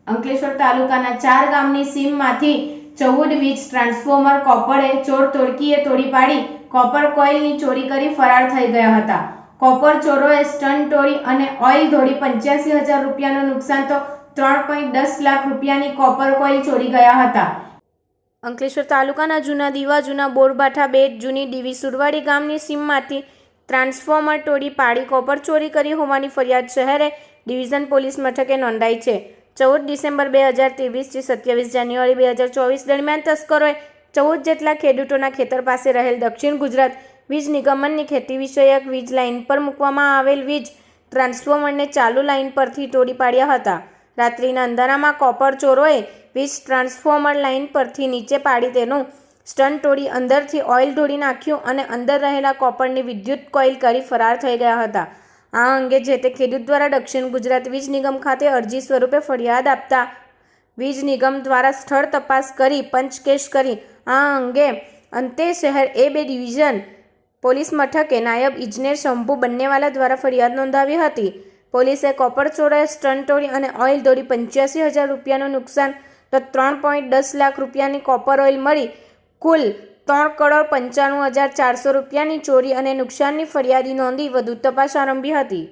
અંકલેશ્વર તાલુકાના 4 ગામની સીમમાંથી 14 વીજ ટ્રાન્સફોર્મર કોપરે ચોર તોડકીએ તોડી પાડી કોપર કોઇલની ચોરી કરી ફરાર થઈ ગયા હતા। કોપર ચોરોએ સ્ટન તોડી અને ઓઇલ ધોડી 85,000 રૂપિયાનું નુકસાન તો 3.10 લાખ રૂપિયાની કોપર કોઇલ ચોરી ગયા હતા। અંકલેશ્વર તાલુકાના જૂના દીવા, જૂના બોરબાઠા બેટ, જૂની ડીવી સુરવાડી ગામની સીમમાંથી ટ્રાન્સફોર્મર તોડી પાડી કોપર ચોરી કરી હોવાની ફરિયાદ શહેર ડિવિઝન પોલીસ મથકે નોંધાઈ છે। 14 ડિસેમ્બર 2023 થી 27 જાન્યુઆરી 2024 દરમિયાન તસ્કરોએ 14 જેટલા ખેડૂતોના ખેતર પાસે રહેલ દક્ષિણ ગુજરાત વીજ નિગમની ખેતી વિષયક વીજ લાઇન પર મૂકવામાં આવેલ વીજ ટ્રાન્સફોર્મરને ચાલુ લાઇન પરથી તોડી પાડ્યા હતા। રાત્રિના અંધારામાં કોપર ચોરોએ વીજ ટ્રાન્સફોર્મર લાઇન પરથી નીચે પાડી તેનું સ્ટન તોડી અંદરથી ઓઇલ ઢોળી નાખ્યું અને અંદર રહેલા કોપરની વિદ્યુત કોઇલ કરી ફરાર થઈ ગયા હતા। આ અંગે જે તે ખેડૂત દ્વારા દક્ષિણ ગુજરાત વીજ નિગમ ખાતે અરજી સ્વરૂપે ફરિયાદ આપતા વીજ નિગમ દ્વારા સ્થળ તપાસ કરી પંચકેશ કરી આ અંગે અંતે શહેર A2 ડિવિઝન પોલીસ મથકે નાયબ ઇજનેર શંભુ બન્નેવાલા દ્વારા ફરિયાદ નોંધાવી હતી। પોલીસે કોપર ચોરોએ સ્ટન તોડી અને ઓઇલ ધોડી 85,000 રૂપિયાનું નુકસાન તો 3.10 લાખ રૂપિયાની કોપર ઓઇલ મળી કુલ 3,95,400 રૂપિયાની ચોરી અને નુકસાનની ફરિયાદી નોંધી વધુ તપાસ આરંભી હતી।